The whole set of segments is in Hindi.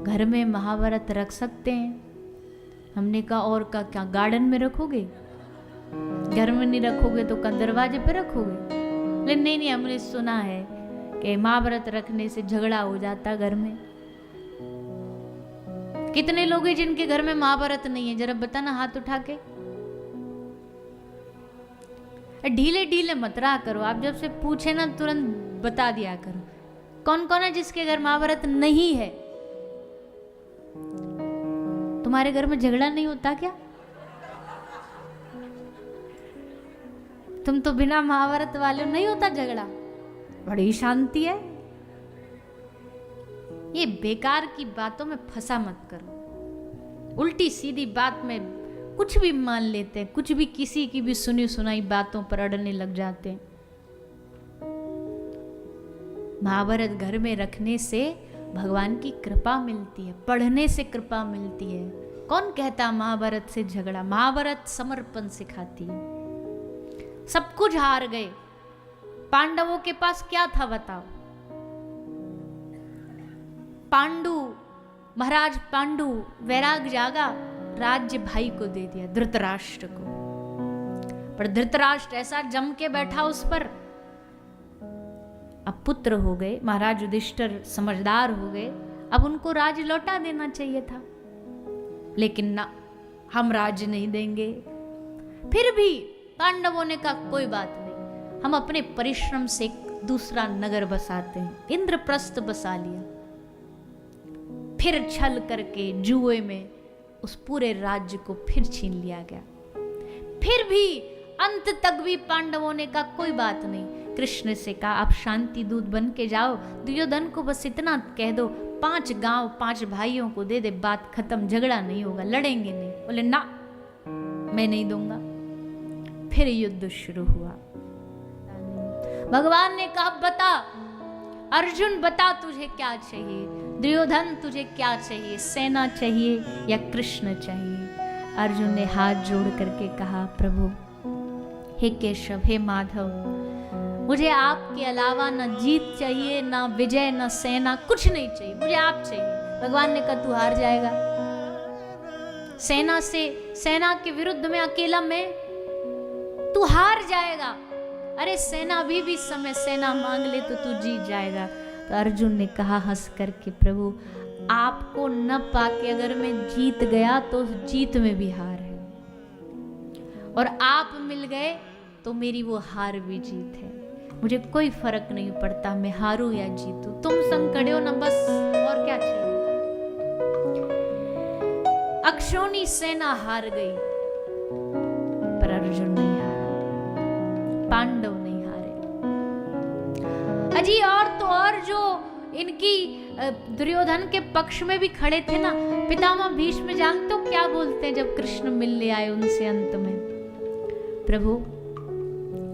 घर में महाभारत रख सकते हैं? हमने कहा और का क्या गार्डन में रखोगे? घर में नहीं रखोगे तो क्या दरवाजे पे रखोगे? लेकिन नहीं, हमने सुना है कि महाभारत रखने से झगड़ा हो जाता घर में। कितने लोग हैं जिनके घर में महाभारत नहीं है? जरा बताना हाथ उठा के। ढीले ढीले मत रहा करो, आप जब से पूछे ना तुरंत बता दिया करो। कौन कौन है जिसके घर महाभारत नहीं है? तुम्हारे घर में झगड़ा नहीं होता क्या? तुम तो बिना महाभारत वाले नहीं होता झगड़ा, बड़ी शांति है। ये बेकार की बातों में फंसा मत करो। उल्टी सीधी बात में कुछ भी मान लेते हैं, कुछ भी किसी की भी सुनी सुनाई बातों पर अड़ने लग जाते हैं। महाभारत घर में रखने से भगवान की कृपा मिलती है, पढ़ने से कृपा मिलती है। कौन कहता महाभारत से झगड़ा? महाभारत समर्पण सिखाती है। सब कुछ हार गए, पांडवों के पास क्या था बताओ? महाराज पांडु वैराग जागा, राज्य भाई को दे दिया, धृतराष्ट्र को। पर धृतराष्ट्र ऐसा जम के बैठा उस पर। अब पुत्र हो गए, महाराज युधिष्ठिर समझदार हो गए, अब उनको राज्य लौटा देना चाहिए था, लेकिन ना, हम राज्य नहीं देंगे। फिर भी पांडवों ने कहा कोई बात नहीं, हम अपने परिश्रम से एक दूसरा नगर बसाते हैं। इंद्रप्रस्थ बसा लिया। फिर छल करके जुए में उस पूरे राज्य को फिर छीन लिया गया। फिर भी अंत तक भी पांडवों ने कहा कोई बात नहीं। कृष्ण से कहा आप शांति दूत बन के जाओ, दुर्योधन को बस इतना कह दो 5 गांव 5 भाइयों को दे दे, बात खत्म, झगड़ा नहीं होगा, लड़ेंगे नहीं। बोले ना, मैं नहीं दूंगा। फिर युद्ध शुरू हुआ। भगवान ने कहा बता अर्जुन, बता तुझे क्या चाहिए? दुर्योधन तुझे क्या चाहिए? सेना चाहिए या कृष्ण चाहिए? अर्जुन ने हाथ जोड़ करके कहा प्रभु, हे केशव, हे माधव, मुझे आपके अलावा न जीत चाहिए, न विजय, न सेना, कुछ नहीं चाहिए, मुझे आप चाहिए। भगवान ने कहा तू हार जाएगा। सेना के विरुद्ध में अकेला मैं, तू हार जाएगा। अरे सेना अभी भी समय, सेना मांग ले तो तू जीत जाएगा। तो अर्जुन ने कहा हंस करके प्रभु, आपको न पाके अगर मैं जीत गया तो जीत में भी हार है, और आप मिल गए तो मेरी वो हार भी जीत है। मुझे कोई फर्क नहीं पड़ता मैं हारूं या जीतूं, तुम संग खड़े हो ना, बस और क्या चाहिए। अक्षौणी सेना हार गई, पर अर्जुन नहीं हारा, पांडव नहीं हारे। अजी और तो और जो इनकी दुर्योधन के पक्ष में भी खड़े थे ना, पितामह भीष्म, जानते हो क्या बोलते हैं जब कृष्ण मिलने आए उनसे अंत में? प्रभु,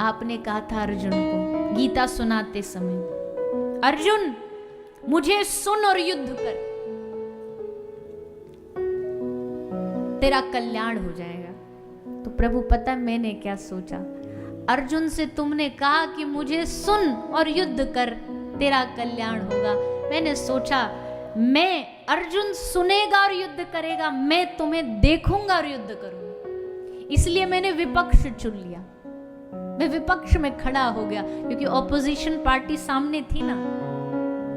आपने कहा था अर्जुन को गीता सुनाते समय, अर्जुन मुझे सुन और युद्ध कर, तेरा कल्याण हो जाएगा। तो प्रभु पता है मैंने क्या सोचा? अर्जुन से तुमने कहा कि मुझे सुन और युद्ध कर, तेरा कल्याण होगा। मैंने सोचा मैं, अर्जुन सुनेगा और युद्ध करेगा, मैं तुम्हें देखूंगा और युद्ध करूंगा। इसलिए मैंने विपक्ष चुन लिया, मैं विपक्ष में खड़ा हो गया, क्योंकि ऑपोजिशन पार्टी सामने थी ना।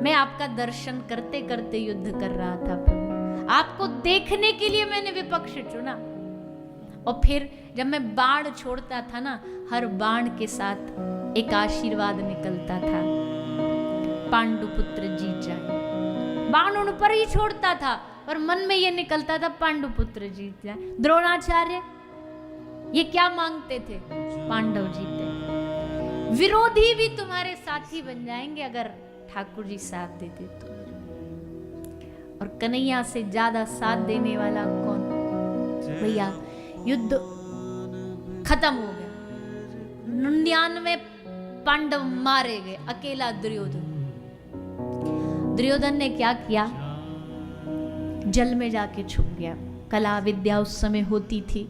मैं आपका दर्शन करते करते युद्ध कर रहा था प्रभु, आपको देखने के लिए मैंने विपक्ष चुना। और फिर जब मैं बाण छोड़ता था ना, हर बाण के साथ एक आशीर्वाद निकलता था, पांडुपुत्र जीत जाए। बाण उन पर ही छोड़ता था और मन में ये निकलता था पांडुपुत्र जीत जाए। द्रोणाचार्य ये क्या मांगते थे? पांडव जीते। विरोधी भी तुम्हारे साथी बन जाएंगे अगर ठाकुर जी साथ देते तो। और कन्हैया से ज्यादा साथ देने वाला कौन? भैया युद्ध खत्म हो गया, 99 पांडव मारे गए, अकेला दुर्योधन। दुर्योधन ने क्या किया? जल में जाके छुप गया। कला विद्या उस समय होती थी,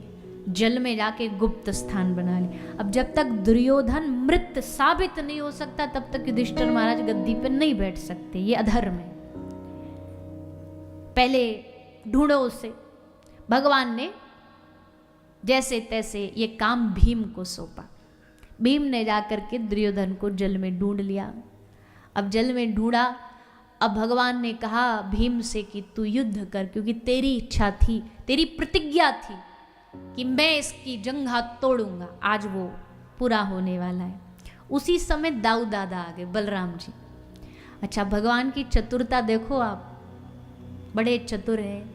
जल में जाके गुप्त स्थान बना लिया। अब जब तक दुर्योधन मृत साबित नहीं हो सकता तब तक युधिष्ठिर महाराज गद्दी पर नहीं बैठ सकते, ये अधर्म है। पहले ढूंढो उसे। भगवान ने जैसे तैसे ये काम भीम को सौंपा। भीम ने जाकर के दुर्योधन को जल में ढूंढ लिया। अब जल में ढूंढा, अब भगवान ने कहा भीम से कि तू युद्ध कर, क्योंकि तेरी इच्छा थी, तेरी प्रतिज्ञा थी कि मैं इसकी जंघा तोड़ूंगा। आज वो पूरा होने वाला है। उसी समय दाऊ दादा आ गए, बलराम जी। अच्छा, भगवान की चतुरता देखो आप, बड़े चतुर हैं।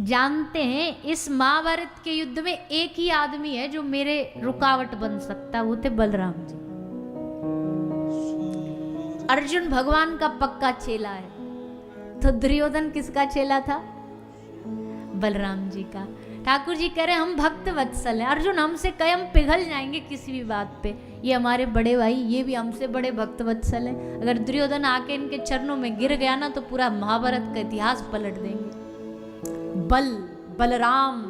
जानते हैं इस महाभारत के युद्ध में एक ही आदमी है जो मेरे रुकावट बन सकता, वो थे बलराम जी। अर्जुन भगवान का पक्का चेला है, तो दुर्योधन किसका चेला था? बलराम जी का। ठाकुर जी कह रहे हम भक्त वत्सल हैं। अर्जुन हमसे कहे हम पिघल जाएंगे किसी भी बात पे, ये हमारे बड़े भाई, ये भी हमसे बड़े भक्त वत्सल हैं। अगर दुर्योधन आके इनके चरणों में गिर गया ना तो पूरा महाभारत का इतिहास पलट देंगे। बलराम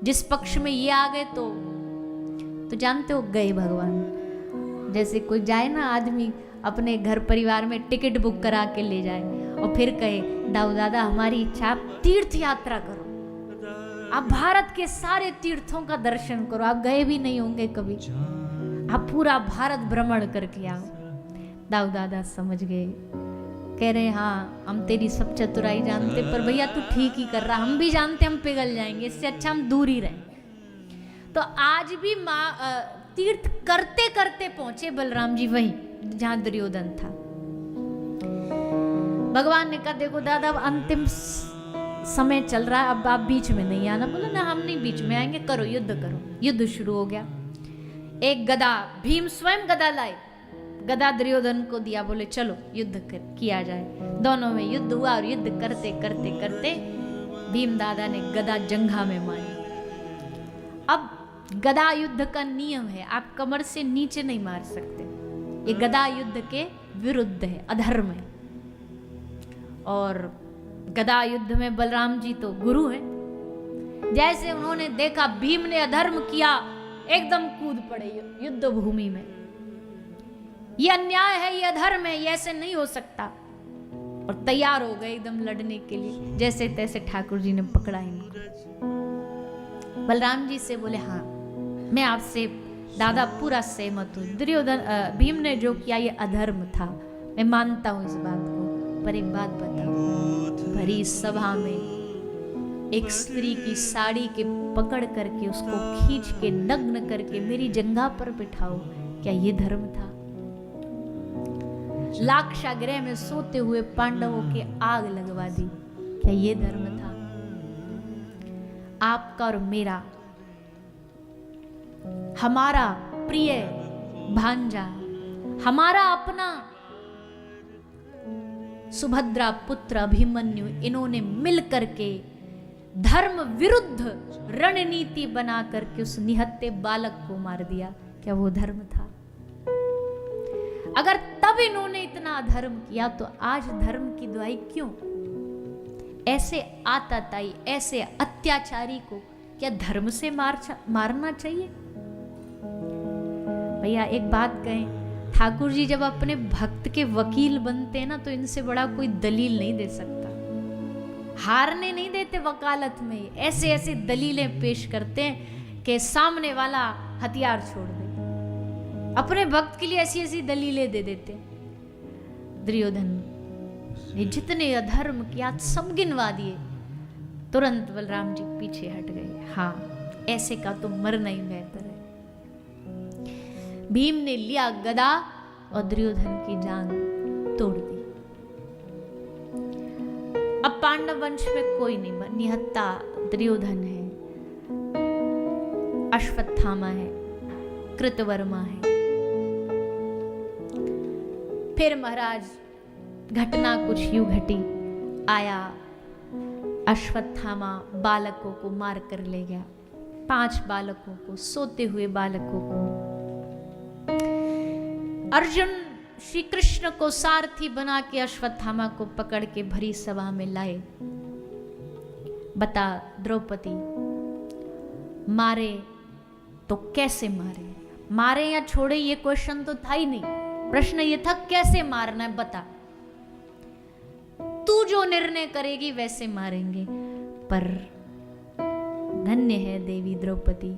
जिस पक्ष में ये आ गए तो जानते हो गए भगवान। जैसे कोई जाए ना आदमी अपने घर परिवार में टिकट बुक करा के ले जाए और फिर कहे दाऊ दादा हमारी इच्छा आप तीर्थ यात्रा करो, आप भारत के सारे तीर्थों का दर्शन करो। आप गए भी नहीं होंगे कभी, आप पूरा भारत भ्रमण करके आओ। दाऊ दादा समझ गए, कह रहे हाँ हम तेरी सब चतुराई जानते, पर भैया तू ठीक ही कर रहा, हम भी जानते हम पिघल जाएंगे, इससे अच्छा हम दूर ही रहें। तो आज भी तीर्थ करते करते पहुंचे बलराम जी वहीं जहां दुर्योधन था। भगवान ने कहा देखो दादा अब अंतिम समय चल रहा है, अब आप बीच में नहीं आना। बोला ना हम नहीं बीच में आएंगे, करो युद्ध करो। युद्ध शुरू हो गया। एक गदा, भीम स्वयं गदा लाए, गदा दुर्योधन को दिया, बोले चलो युद्ध किया जाए। दोनों में युद्ध हुआ और युद्ध करते करते करते भीम दादा ने गदा जंघा में मारी। अब गदा युद्ध का नियम है, आप कमर से नीचे नहीं मार सकते, ये गदा युद्ध के विरुद्ध है, अधर्म है। और गदा युद्ध में बलराम जी तो गुरु हैं। जैसे उन्होंने देखा भीम ने अधर्म किया, एकदम कूद पड़े युद्ध भूमि में। ये अन्याय है, ये अधर्म है, ये ऐसे नहीं हो सकता, और तैयार हो गए एकदम लड़ने के लिए। जैसे तैसे ठाकुर जी ने पकड़ा इनको। बलराम जी से बोले हाँ मैं आपसे दादा पूरा सहमत हूँ, भीम ने जो किया ये अधर्म था, मैं मानता हूँ इस बात को। पर एक बात बताओ, भरी सभा में एक स्त्री की साड़ी के पकड़ करके उसको खींच के नग्न करके मेरी जंघा पर बिठाओ, क्या ये धर्म था? लाक्षागृह में सोते हुए पांडवों के आग लगवा दी, क्या ये धर्म था? आपका और मेरा, हमारा प्रिय भांजा, हमारा अपना सुभद्रा पुत्र अभिमन्यु, इन्होंने मिलकर के धर्म विरुद्ध रणनीति बना करके उस निहत्थे बालक को मार दिया, क्या वो धर्म था? अगर तब इन्होंने इतना अधर्म किया तो आज धर्म की दुहाई क्यों? ऐसे आताताई, ऐसे अत्याचारी को क्या धर्म से मारना चाहिए? भैया एक बात कहें, ठाकुर जी जब अपने भक्त के वकील बनते हैं ना तो इनसे बड़ा कोई दलील नहीं दे सकता। हारने नहीं देते वकालत में, ऐसे ऐसे दलीलें पेश करते हैं कि सामने वाला हथियार छोड़ दे। अपने भक्त के लिए ऐसी ऐसी दलीलें दे देते। दुर्योधन ने जितने अधर्म किया सब गिनवा दिए, तुरंत बलराम जी पीछे हट गए। हाँ ऐसे का तो मरना ही बेहतर है। भीम ने लिया गदा और दुर्योधन की जान तोड़ दी। अब पांडव वंश में कोई नहीं, निहत्था दुर्योधन है, अश्वत्थामा है, कृतवर्मा है। फिर महाराज घटना कुछ यूं घटी, आया अश्वत्थामा बालकों को मार कर ले गया, 5 बालकों को, सोते हुए बालकों को। अर्जुन श्री कृष्ण को सारथी बना के अश्वत्थामा को पकड़ के भरी सभा में लाए। बता द्रौपदी, मारे तो कैसे मारे? मारे या छोड़े ये क्वेश्चन तो था ही नहीं, प्रश्न ये था कैसे मारना है बता। तू तू जो निर्णय करेगी वैसे मारेंगे। पर धन्य है देवी द्रौपदी।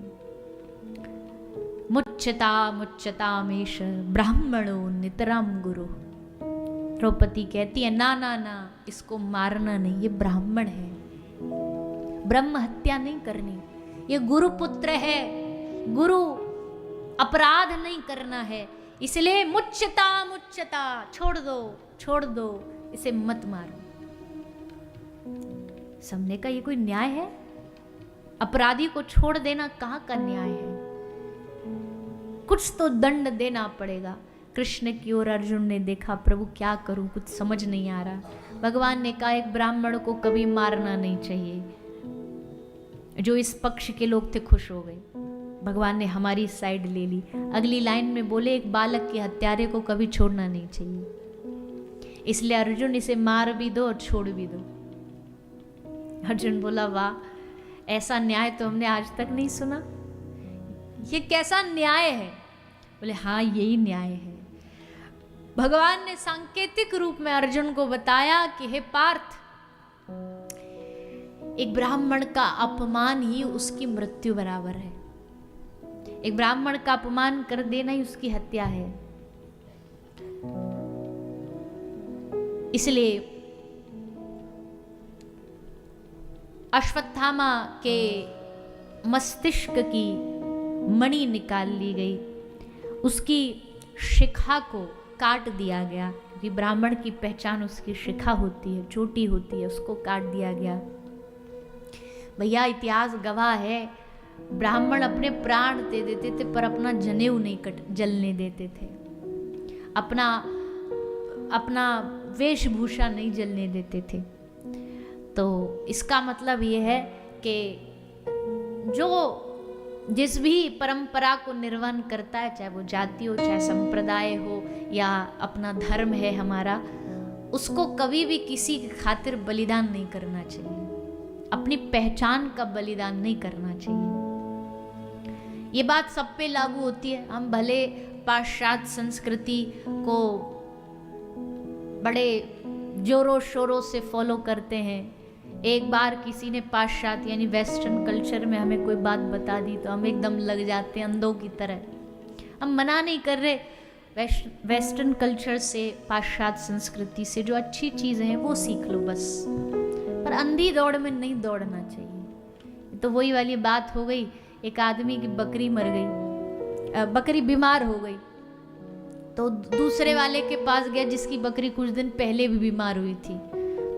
मुच्यता मुच्यतामेष ब्राह्मणो नितराम गुरु। द्रौपदी कहती है ना ना ना, इसको मारना नहीं, ये ब्राह्मण है, ब्रह्म हत्या नहीं करनी, ये गुरु पुत्र है, गुरु अपराध नहीं करना है, इसलिए मुच्यता मुच्यता, छोड़ दो, इसे मत मारो। सबने का ये कोई न्याय है? अपराधी को छोड़ देना कहाँ का न्याय है? कुछ तो दंड देना पड़ेगा। कृष्ण की ओर अर्जुन ने देखा, प्रभु क्या करूं, कुछ समझ नहीं आ रहा। भगवान ने कहा एक ब्राह्मण को कभी मारना नहीं चाहिए। जो इस पक्ष के लोग थे खुश हो गए, भगवान ने हमारी साइड ले ली। अगली लाइन में बोले एक बालक के हत्यारे को कभी छोड़ना नहीं चाहिए, इसलिए अर्जुन इसे मार भी दो और छोड़ भी दो। अर्जुन बोला वाह, ऐसा न्याय तो हमने आज तक नहीं सुना, ये कैसा न्याय है? बोले हाँ यही न्याय है। भगवान ने सांकेतिक रूप में अर्जुन को बताया कि हे पार्थ, एक ब्राह्मण का अपमान ही उसकी मृत्यु बराबर है। एक ब्राह्मण का अपमान कर देना ही उसकी हत्या है। इसलिए अश्वत्थामा के मस्तिष्क की मणि निकाल ली गई, उसकी शिखा को काट दिया गया, क्योंकि ब्राह्मण की पहचान उसकी शिखा होती है, चोटी होती है, उसको काट दिया गया। भैया इतिहास गवाह है, ब्राह्मण अपने प्राण दे देते थे पर अपना जनेऊ नहीं जलने देते थे, अपना वेशभूषा नहीं जलने देते थे। तो इसका मतलब ये है कि जो जिस भी परंपरा को निर्वहन करता है, चाहे वो जाति हो, चाहे संप्रदाय हो, या अपना धर्म है हमारा, उसको कभी भी किसी की खातिर बलिदान नहीं करना चाहिए, अपनी पहचान का बलिदान नहीं करना चाहिए। ये बात सब पे लागू होती है। हम भले पाश्चात्य संस्कृति को बड़े जोरों शोरों से फॉलो करते हैं। एक बार किसी ने पाश्चात्य यानी वेस्टर्न कल्चर में हमें कोई बात बता दी तो हम एकदम लग जाते हैं अंधों की तरह। हम मना नहीं कर रहे, वेस्टर्न कल्चर से, पाश्चात्य संस्कृति से जो अच्छी चीज़ें हैं वो सीख लो बस, पर अंधी दौड़ में नहीं दौड़ना चाहिए। तो वही वाली बात हो गई, एक आदमी की बकरी मर गई, बकरी बीमार हो गई, तो दूसरे वाले के पास गया जिसकी बकरी कुछ दिन पहले भी बीमार हुई थी।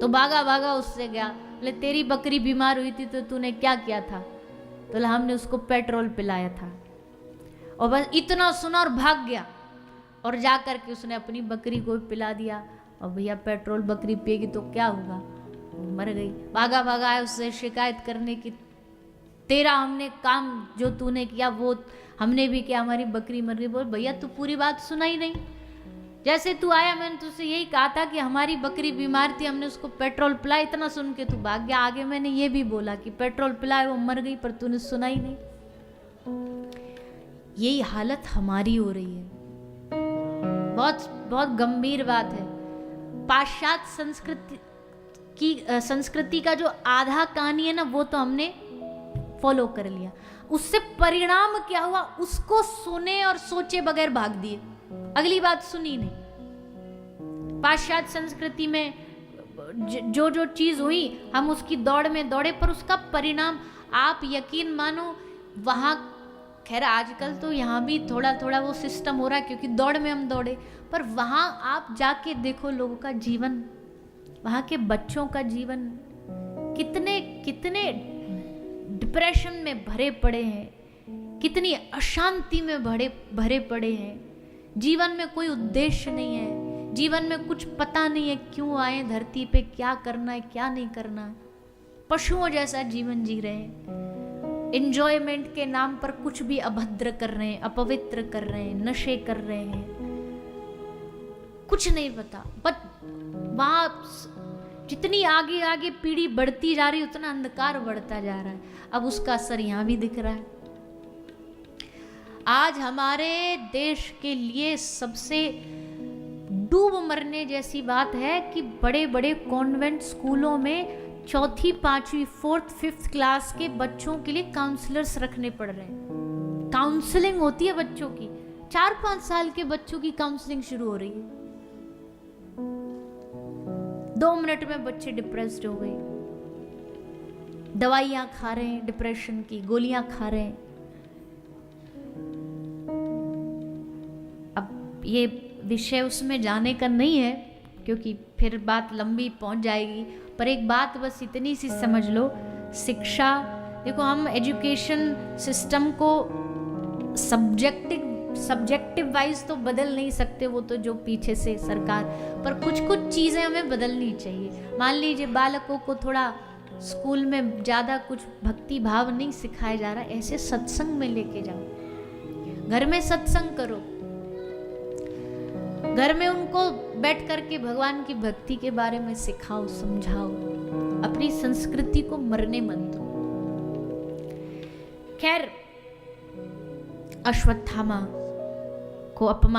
तो भागा उससे गया, बोले तेरी बकरी बीमार हुई थी तो तूने क्या किया था? तो बोला हमने उसको पेट्रोल पिलाया था। और बस इतना सुना और भाग गया, और जा कर के उसने अपनी बकरी को पिला दिया। और भैया पेट्रोल बकरी पिएगी तो क्या होगा? मर गई। भागा आया उससे शिकायत करने की, तेरा हमने काम जो तूने किया वो हमने भी किया, हमारी बकरी मर गई। बोल भैया तू पूरी बात सुना ही नहीं, जैसे तू आया मैंने तुझसे यही कहा था कि हमारी बकरी बीमार थी, हमने उसको पेट्रोल पिलाया, इतना सुन के तू भाग गया। आगे मैंने ये भी बोला कि पेट्रोल पिलाया, वो मर गई, पर तूने सुना ही नहीं। यही हालत हमारी हो रही है। बहुत बहुत गंभीर बात है। पाश्चात्य संस्कृति का जो आधा कहानी है ना, वो तो हमने फॉलो कर लिया, उससे परिणाम क्या हुआ उसको सुने और सोचे बगैर भाग दिए, अगली बात सुनी नहीं। पाश्चात्य संस्कृति में जो चीज हुई हम उसकी दौड़ में दौड़े, पर उसका परिणाम आप यकीन मानो वहां, खैर आजकल तो यहाँ भी थोड़ा थोड़ा वो सिस्टम हो रहा है क्योंकि दौड़ में हम दौड़े, पर वहां आप जाके देखो लोगों का जीवन, वहां के बच्चों का जीवन कितने कितने डिप्रेशन में भरे पड़े हैं, कितनी अशांति में भरे पड़े हैं। जीवन में कोई उद्देश्य नहीं है, जीवन में कुछ पता नहीं है क्यों आए धरती पे, क्या करना है क्या नहीं करना। पशुओं जैसा जीवन जी रहे हैं, एंजॉयमेंट के नाम पर कुछ भी अभद्र कर रहे हैं, अपवित्र कर रहे हैं, नशे कर रहे हैं, कुछ नहीं पता। बट वहां जितनी आगे आगे पीढ़ी बढ़ती जा रही उतना अंधकार बढ़ता जा रहा है। अब उसका असर यहां भी दिख रहा है। आज हमारे देश के लिए सबसे डूब मरने जैसी बात है कि बड़े बड़े कॉन्वेंट स्कूलों में 4th 5वीं 4th 5th क्लास के बच्चों के लिए काउंसलर्स रखने पड़ रहे हैं। काउंसलिंग होती है बच्चों की, 4-5 साल के बच्चों की काउंसलिंग शुरू हो रही है। 2 मिनट में बच्चे डिप्रेस्ड हो गए, दवाइयां खा रहे हैं, डिप्रेशन की गोलियां खा रहे हैं। अब ये विषय उसमें जाने का नहीं है क्योंकि फिर बात लंबी पहुंच जाएगी, पर एक बात बस इतनी सी समझ लो, शिक्षा, देखो हम एजुकेशन सिस्टम को सब्जेक्टिव वाइज तो बदल नहीं सकते, वो तो जो पीछे से सरकार, पर कुछ कुछ चीज़ें हमें बदलनी चाहिए। मान लीजिए बालकों को थोड़ा स्कूल में ज़्यादा कुछ भक्ति भाव नहीं सिखाया जा रहा, ऐसे सत्संग में लेके जाओ, घर में सत्संग करो, घर में उनको बैठ करके भगवान की भक्ति के बारे में सिखाओ, समझाओ, अपनी संस्कृति को मरने मत दो। खैर, अश्वत्थामा को अपमान